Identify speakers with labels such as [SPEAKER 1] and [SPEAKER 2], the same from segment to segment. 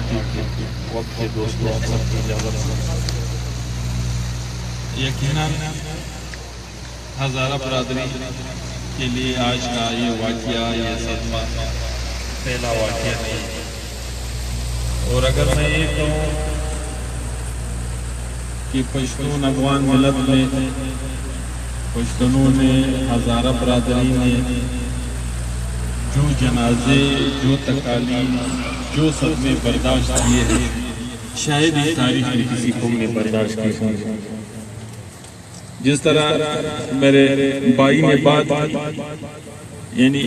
[SPEAKER 1] Party کے وقت کے دوستوں آپ سب کی اجازت سے یقیناً ہزارہ برادری کے لیے آج کا یہ واقعہ یہ صدمہ پہلا واقعہ نہیں ہے. اور اگر میں یہ کہوں کہ پشتون افغان ملت میں پشتونوں نے ہزارہ برادری نے جو جنازے جو تکالیف جو صدمے برداشت کیے ہیں شاید اس تاریخ میں کسی قوم نے برداشت کیے ہیں. جس طرح میرے بھائی نے بات کی یعنی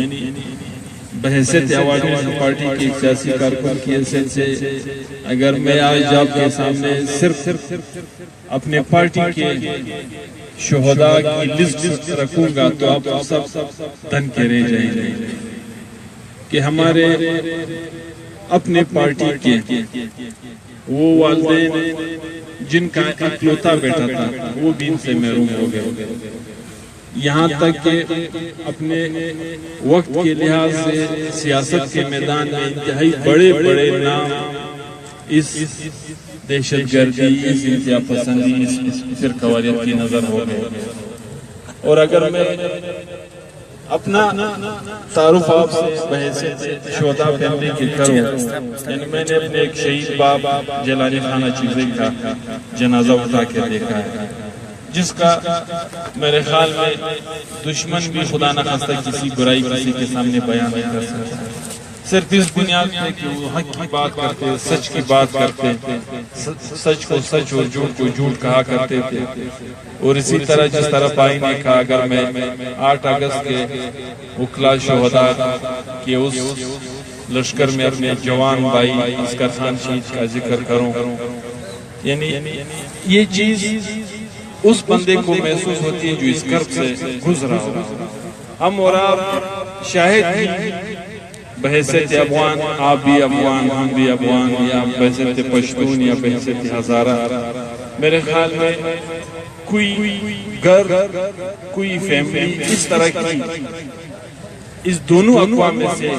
[SPEAKER 1] بحیثیت عوامی پارٹی کی سیاسی کارکن کی حیثیت سے اگر میں آج آپ کے سامنے صرف اپنے پارٹی کے شہداء کی لسٹ رکھوں گا تو آپ سب دن کے رہ جائیں گے کہ ہمارے اپنے پارٹی کے وہ والدین جن کا اکلوتا بیٹا تھا وہ بھی ان سے محروم ہو گئے. یہاں تک کہ اپنے وقت کے لحاظ سے سیاست کے میدان میں انتہائی بڑے بڑے نام اس دہشت گردی اس انتہا پسندی اس فرقواریت کی نظر ہو گئے. اور اگر میں اپنا تعارف آپ سے بحیثیت شہداء فیملی کے کروں یعنی میں نے اپنے ایک شہید باپ جیلانی خانہ چیزیں کا جنازہ اٹھا کے دیکھا ہے جس کا میرے خیال میں دشمن بھی خدا نخواستہ کسی برائی کسی کے سامنے بیان نہیں کر سکتا. صرف اس بنیاد پہ کہ وہ حق کی بات کرتے سچ کی بات کرتے سچ کو سچ اور جھوٹ کو جھوٹ کہا کرتے تھے. اور اسی طرح جس طرح بھائی نے کہا اگر میں 8 اگست کے وکلا شہداء کے اس لشکر میں اپنے جوان بھائی عسکر خان شہید کا ذکر کروں یعنی یہ چیز اس بندے کو محسوس ہوتی ہے جو اس کرب سے گزرا ہو. ہم اور آپ شاہد ہی بحیثیت افغان آپ بھی افغان ہم بھی افغان یا بحیثیت پشتون یا بحیثیت ہزارہ میرے خیال میں کوئی گھر کوئی فیملی اس طرح کی اس دونوں اقوام میں سے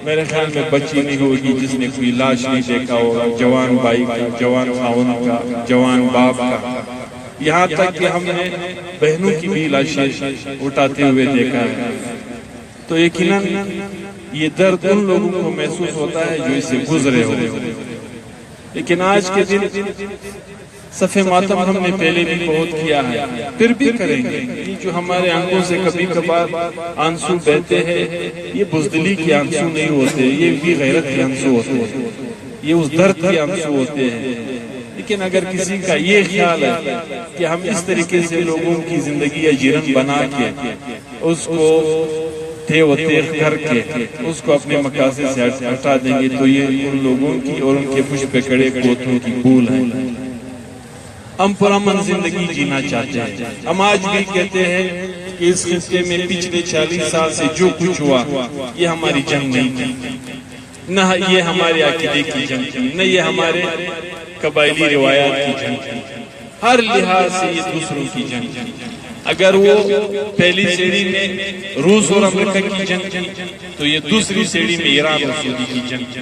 [SPEAKER 1] میرے خیال میں بچی نہیں ہوگی جس نے کوئی لاش نہیں دیکھا ہوگا جوان بھائی کا جوان خاون کا جوان باپ کا. یہاں تک کہ ہم نے بہنوں کی بھی لاشیں اٹھاتے ہوئے دیکھا ہے. تو یقیناً یہ درد ان لوگوں کو محسوس ہوتا ہے جو اس سے گزرے ہو. لیکن آج کے دن صف ماتم ہم نے پہلے بھی بہت کیا ہے پھر بھی کریں گے. یہ جو ہمارے آنکھوں سے کبھی کبھار آنسو بہتے ہیں یہ بزدلی کے آنسو نہیں ہوتے یہ بھی غیرت کے آنسو ہوتے ہیں یہ اس درد کے آنسو ہوتے ہیں. لیکن اگر کسی کا یہ خیال ہے کہ ہم اس طریقے سے لوگوں کی زندگی اجیرن بنا کے اس کو تھے و تیغ کر کے اس کو اپنے مقاصد سے ہٹا دیں گے تو یہ ان لوگوں کی اور ان کے پشت پہ کھڑے کوتوں کی بھول ہے. ہم پرامن زندگی جینا چاہتے ہیں. ہم آج بھی کہتے ہیں کہ اس خطے میں پچھلے 40 سال سے جو کچھ ہوا یہ ہماری جنگ نہیں تھی نہ یہ ہمارے عقیدے کی جنگ تھی نہ یہ ہمارے قبائلی روایات کی جنگ تھی. ہر لحاظ سے یہ دوسروں کی جنگ تھی. اگر وہ پہلی سیڑھی میں روس اور امریکہ کی جنگ تھی تو یہ دوسری سیڑھی میں ایران اور سعودی کی جنگ تھی.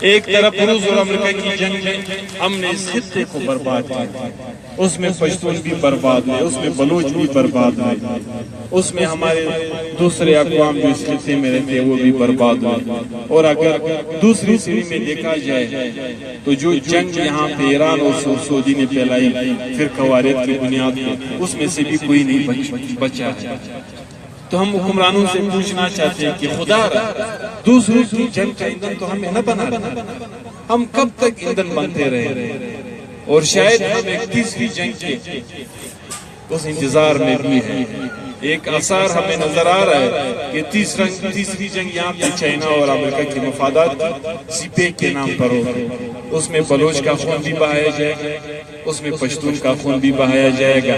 [SPEAKER 1] ایک طرف روس اور امریکہ کی جنگ میں ہم نے اس خطے کو برباد کیا. اس میں پشتون بھی برباد ہوئے اس میں بلوچ بھی برباد ہوئے اس میں ہمارے دوسرے اقوام جو اس خطے میں رہتے وہ بھی برباد ہوئے. اور اگر دوسری سیڑھی میں دیکھا جائے تو جو جنگ یہاں پہ ایران اور سعودی نے پھیلائی فرقواریت کی بنیاد پہ اس میں سے بھی کوئی نہیں بچا ہے. تو ہم حکمرانوں سے پوچھنا چاہتے ہیں کہ خدا دوسروں کی جنگ کا ایندھن تو ہمیں نہ بنا دینا. ہم کب تک ایندھن بنتے رہے اور شاید ہم ایک تیسری جنگ کے اس انتظار میں بھی ہیں. ایک آثار ہمیں نظر آ رہا ہے کہ تیسری جنگ یہاں پہ چائنا اور امریکہ کے مفادات سپے کے نام پر ہوگی. اس میں بلوچ کا خون بھی بہایا جائے گا اس میں پشتون کا خون بھی بہایا جائے گا.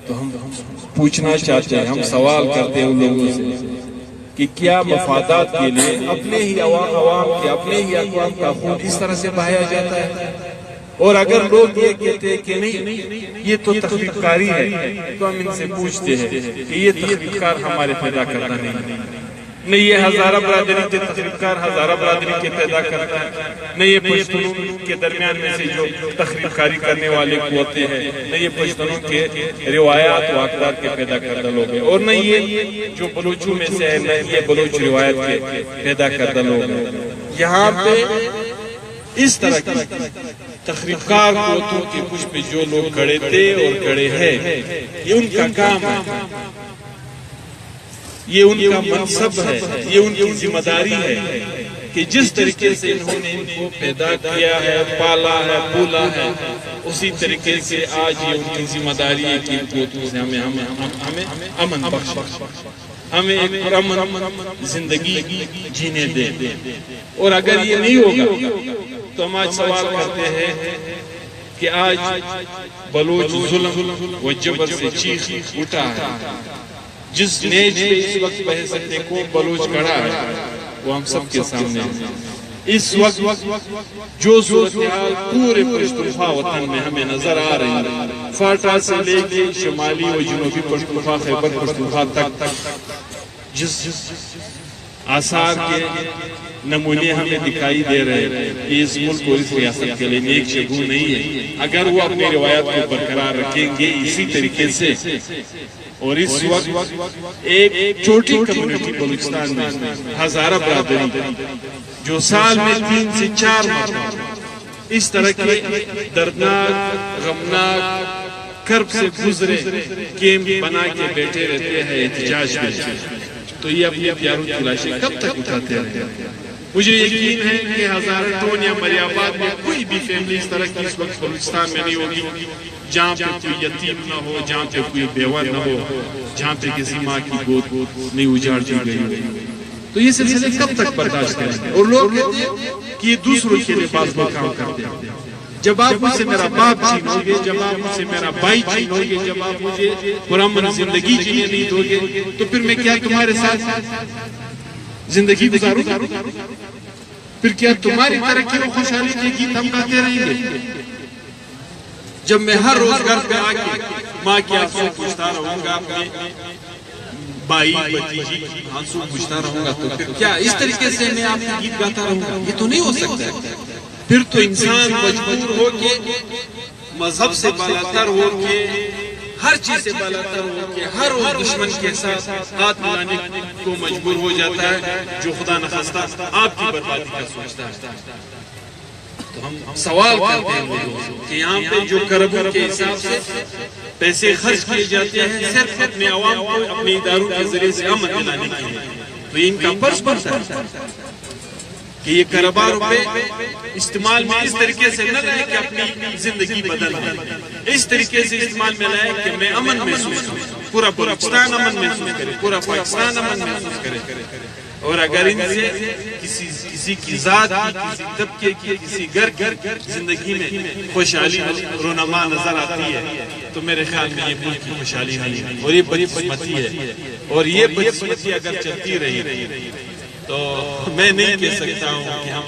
[SPEAKER 1] تو ہم پوچھنا چاہتے ہیں ہم سوال کرتے ہیں ان لوگوں سے کہ کیا مفادات کے لیے اپنے ہی عوام کے اپنے ہی اقوام کا خون اس طرح سے بہایا جاتا ہے؟ اور اگر لوگ یہ کہتے ہیں کہ نہیں یہ تو تخلیق کاری ہے تو ہم ان سے پوچھتے ہیں کہ یہ تخلیق کار ہمارے پیدا کرنا نہیں نہ یہ ہزارہ برادری کے تخریب ہزارہ برادری کے پیدا کرتا ہے، نہ یہ پشتونوں کے درمیان میں سے جو تخریب کاری کرنے والے قوتیں ہیں، نہ یہ پشتونوں کے روایات و اقدار کے پیدا کردہ لوگ ہیں، اور نہ یہ جو بلوچوں میں سے ہے، نہ یہ بلوچ روایت کے پیدا کردہ لوگ ہیں۔ یہاں پہ اس طرح کی تخریب کار قوتوں کے کچھ پہ جو لوگ کھڑے تھے اور کھڑے ہیں، یہ ان کا کام ہے، یہ ان کا منصب ہے، یہ ان کی ذمہ داری ہے کہ جس طریقے سے انہوں نے ان کو پیدا کیا ہے، پالا ہے، پولا ہے، اسی طریقے سے آج یہ ان کی ذمہ داری ہے کہ ان قوتوں سے ہمیں امن بخش، ہمیں ایک پرامن زندگی جینے دے۔ اور اگر یہ نہیں ہوگا تو ہم آج سوال کرتے ہیں کہ آج بلوچ ظلم و جبر سے چیخ اٹھا ہے، جس نیج پہ اس وقت بحثت قوم بلوچ کھڑا ہے وہ ہم سب کے سامنے ہے۔ اس وقت جو صورتحال پورے پشتونخوا وطن میں ہمیں نظر آ رہی ہے، فاٹا سے لے کے شمالی و جنوبی پشتونخوا، خیبر پشتونخوا تک، جس آثار کے نمونے ہمیں دکھائی دے رہے ہیں، یہ اس ملک اور اس ریاست کے لیے نیک شگون نہیں ہے۔ اگر وہ اپنی روایات کو برقرار رکھیں گے اسی طریقے سے، اور اس وقت ایک چھوٹی کمیونٹی بلوچستان میں ہزارہ برادری جو سال میں 3 سے 4 مرتبہ اس طرح کے دردناک، غمناک کرب سے گزرے کیمپ بنا کے بیٹھے رہتے ہیں احتجاج میں، تو یہ اپنے پیاروں کی لاشیں کب تک اٹھاتے رہتے ہیں؟ مجھے یقین ہے کہ ہزارہ ٹون یا مریاباد میں کوئی بھی فیملی اس طرح کی اس وقت بلوچستان میں نہیں ہوگی جہاں پہ کوئی یتیم نہ ہو، جہاں پہ کوئی بیوہ نہ ہو، جہاں پہ کسی ماں کی گود نہیں اجاڑ دی گئی ہو۔ تو یہ سلسلے کب تک برداشت کریں گے؟ اور لوگ کہتے ہیں کہ یہ دوسروں کے لیے بعض لوگ کام کرتے ہیں۔ جب آپ مجھ سے میرا باپ چھینو گے، جب آپ مجھ سے میرا بھائی چھینو گے، جب آپ مجھے پرامن زندگی جینے نہیں دو گے، تو پھر میں کیا تمہارے ساتھ زندگی گزاروں گا؟ پھر کیا تمہاری ترقی و خوشحالی کے گیت ہم گاتے رہیں گے؟ جب میں ہر روز گھر پہ آ کے ماں کی آنسو پوچھتا رہوں گا، اپنے بھائی بھتیجی کی آنسو پوچھتا رہوں گا، تو پھر کیا اس طریقے سے میں آپ کی گیت گاتا رہوں گا؟ یہ تو نہیں ہو سکتا۔ پھر تو انسان مجبور ہو کے مذہب سے بالاتر ہو کے، ہر چیز سے بالاتر ہو کے، ہر روز دشمن کے ساتھ ہاتھ ملانے کو مجبور ہو جاتا ہے جو خدا نخواستہ آپ کی بربادی کا سوچتا ہے۔ تو ہم سوال کرتے ہیں لوگوں سے کہ یہاں پہ جو کربوں کے حساب سے پیسے خرچ کیے جاتے ہیں صرف اپنے عوام کو اپنے اداروں کے ذریعے سے امن دلانے کے لیے، تو ان کا فرض بنتا ہے کہ یہ کربا روپے استعمال میں اس طریقے سے نہ لائے کہ اپنی زندگی بدل دیں، اس طریقے سے استعمال میں لائے کہ میں امن محسوس کروں، پورا بلوچستان امن محسوس کرے، پورا پاکستان امن محسوس کرے۔ اور اگر ان سے کسی کی ذات کی، کسی طبقے کی، کسی گھر زندگی میں خوشحالی رونما نظر آتی ہے تو میرے خیال میں یہ ملک کی خوشحالی نہیں ہے، اور یہ بدقسمتی ہے۔ اور یہ بدقسمتی اگر چلتی رہی تو میں نہیں کہہ سکتا ہوں کہ ہم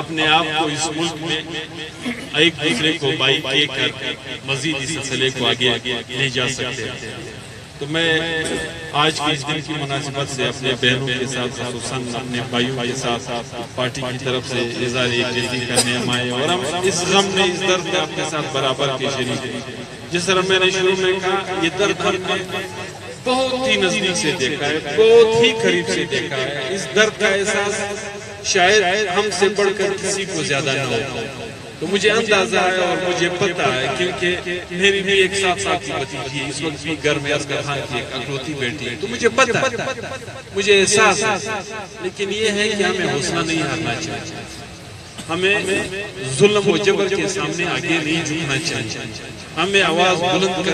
[SPEAKER 1] اپنے آپ کو اس ملک میں ایک دوسرے کو بائی کہہ کر مزید اس سلسلے کو آگے لے جا سکتے ہیں۔ تو میں آج کی اس دن کی مناسبت سے اپنے بہنوں کے ساتھ، خصوصاً اپنے بھائیوں کے ساتھ پارٹی کی طرف سے اظہار یکجہتی کرنے ہم آئے، اور ہم اس غم میں، اس درد میں اپنے ساتھ برابر کے شریک ہیں۔ جس طرح میں نے شروع میں کہا، یہ درد ہم نے بہت ہی نزدیک سے دیکھا ہے، بہت ہی قریب سے دیکھا ہے۔ اس درد کا احساس شاید ہم سے بڑھ کر کسی کو زیادہ نہ ہو، تو مجھے اندازہ ہے اور مجھے پتہ ہے، کیونکہ میری بھی ایک 7 سال کی بھتیجی ہے، اس وقت بھی گھر میں اصغر خان کی ایک اکلوتی بیٹی ہے، تو مجھے پتہ ہے، مجھے احساس ہے۔ لیکن یہ ہے کہ ہمیں حوصلہ نہیں ہارنا چاہیے، ہمیں ظلم و جبر کے سامنے آگے نہیں جھکنا چاہیے، ہمیں آواز بلند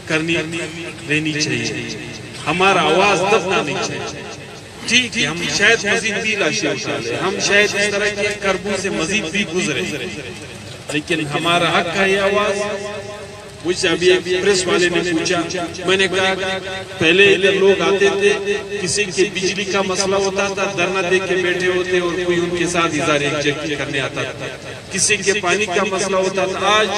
[SPEAKER 1] کرنی رہنی چاہیے، ہمارا آواز دبنا نہیں چاہیے۔ ٹھیک ہے، ہم شاید مزید بھی لاشیں اٹھا لیں، ہم شاید اس طرح کے کربوں سے مزید بھی گزرے، لیکن ہمارا حق ہے یہ آواز۔ مجھ سے ابھی ایک پریس والے نے پوچھا، میں نے کہا پہلے ادھر لوگ آتے تھے، کسی کے بجلی کا مسئلہ ہوتا تھا، دھرنا دے کے بیٹھے ہوتے اور کوئی ان کے ساتھ اظہار یکجہتی کرنے آتا تھا، کسی کے پانی کا مسئلہ ہوتا تھا۔ آج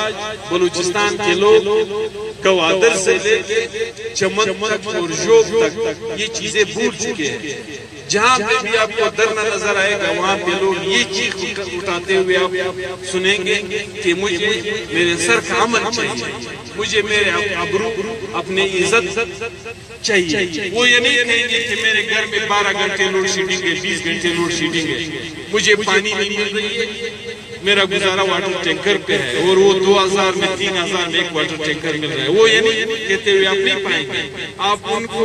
[SPEAKER 1] بلوچستان کے لوگ گوادر سے لے کے چمن تک اور ژوب تک یہ چیزیں بھول چکے ہیں. جہاں پہ بھی آپ کو درنا نظر آئے گا وہاں پہ لوگ یہ چیخ اٹھاتے ہوئے آپ سنیں گے کہ مجھے میرے سر کا امن چاہیے, مجھے میرے ابرو اپنے عزت چاہیے. وہ یہ نہیں کہیں گے کہ میرے گھر میں 12 گھنٹے لوڈ شیڈنگ ہے, 20 گھنٹے لوڈ شیڈنگ ہے, مجھے پانی نہیں مل رہی ہے, میرا گزارا واٹر ٹینکر پہ ہے اور وہ 2000 میں 3000 میں ایک واٹر ٹینکر مل رہا ہے. وہ یہ نہیں کہتے ہوئے آپ نہیں پائیں گے. آپ ان کو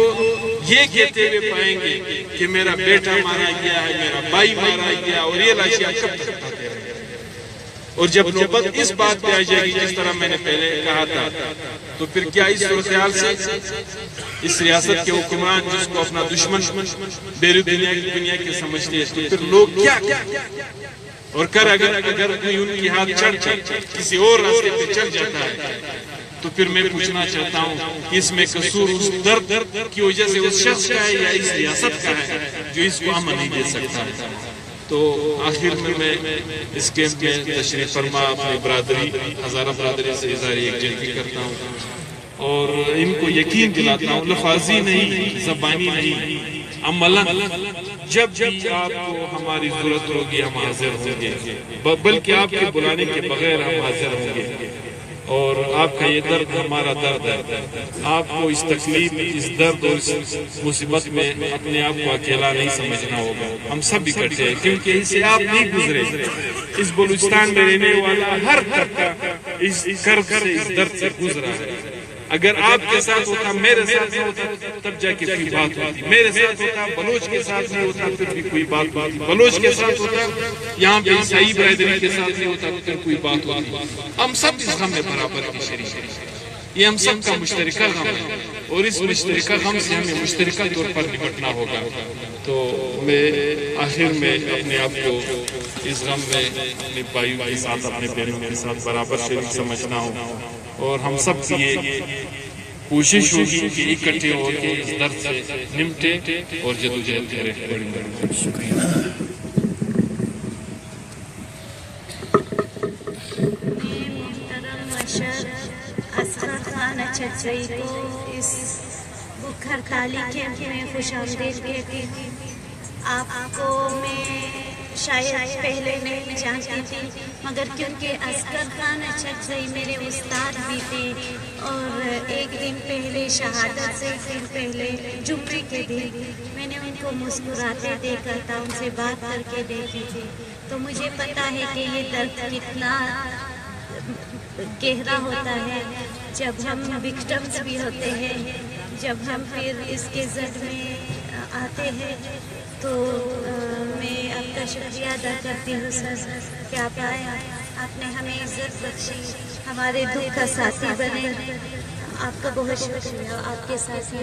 [SPEAKER 1] یہ کہتے ہوئے پائیں گے کہ میرا بیٹا مارا گیا ہے, میرا بھائی مارا گیا, اور یہ لاشیاں کب تک اٹھاتے رہیں گے. اور جب نوبت اس بات پہ آ جائے گی جس طرح میں نے پہلے کہا تھا, تو پھر کیا اس صورتحال سے اس ریاست کے حکمران جس کو اپنا دشمن بیرون دنیا کے سمجھتے ہیں, تو پھر لوگ کیا اور اگر کوئی ان کی ہاتھ چڑھ کسی اور راستے پہ چل جاتا ہے, تو پھر میں پوچھنا چاہتا ہوں کہ اس میں قصور اس درد کی وجہ سے اس شخص کا ہے یا اس ریاست کا ہے جو اس کو امن نہیں دے سکتا. تو آخر میں اس کیمپ میں تشریف فرما اپنی برادری ہزارہ برادری سے اظہار یکجہتی کرتا ہوں اور ان کو یقین دلاتا ہوں, لفاظی نہیں, زبانی نہیں, عملاً جب بھی آپ کو ہماری ضرورت ہوگی ہم حاضر ہوں گے, بلکہ آپ کے بلانے کے بغیر ہم حاضر ہوں گے. اور آپ کا یہ درد ہمارا درد ہے. آپ کو اس تکلیف, اس درد اور اس مصیبت میں اپنے آپ کو اکیلا نہیں سمجھنا ہوگا. ہم سب اکٹھے ہیں, کیونکہ اس سے آپ نہیں گزرے. اس بلوچستان میں رہنے والا ہر طبقہ اس کرب سے, اس درد سے گزرا ہے. اگر آپ کے ساتھ ہوتا, میرے ساتھ ہوتا, تب جا کے کوئی بات ہوتی. میرے ساتھ ہوتا, بلوچ کے ساتھ نہیں ہوتا, پھر بھی کوئی بات ہوتی. بلوچ کے ساتھ ہوتا, یہاں پہ عیسائی برادری کے ساتھ نہیں ہوتا, پھر کوئی بات ہوتی. ہم سب اس غم میں برابر کی شریک ہیں. یہ ہم سب کا مشترکہ غم ہے اور اس مشترکہ غم سے ہمیں مشترکہ طور پر نمٹنا ہوگا. تو میں آخر میں اپنے آپ کو اس غم میں اپنے بھائیوں کے ساتھ, اپنے بہنوں کے ساتھ برابر شریک سمجھنا ہوں. اور ہم سب کی یہ کوشش ہوگی کہ اکٹھے ہو کے اس درد سے نمٹے اور جدوجہد کریں. شکریہ.
[SPEAKER 2] محترم اصغر خان اچھچئی کو اس بھوک ہڑتالی کیمپ میں خوش آمدید کہتی ہوں. آپ کو میں شاید پہلے نہیں جانتی تھی, مگر کیونکہ اصغر خان اچھچئی میرے استاد بھی تھے اور ایک دن پہلے شہادت سے دن پہلے جمعے کے دن میں نے ان کو مسکراتے دیکھا تھا, ان سے بات کر کے دیکھی تھی. تو مجھے پتا ہے کہ یہ درد کتنا گہرا ہوتا ہے جب ہم وکٹمز بھی ہوتے ہیں, جب ہم پھر اس کے زد میں آتے ہیں. تو میں آپ کا شکریہ ادا کرتی ہوں سر کہ آپ آئے, آپ نے ہمیں عزت بخشی, ہمارے دکھ کا ساتھی بنے. آپ کا بہت شکریہ. آپ کے ساتھ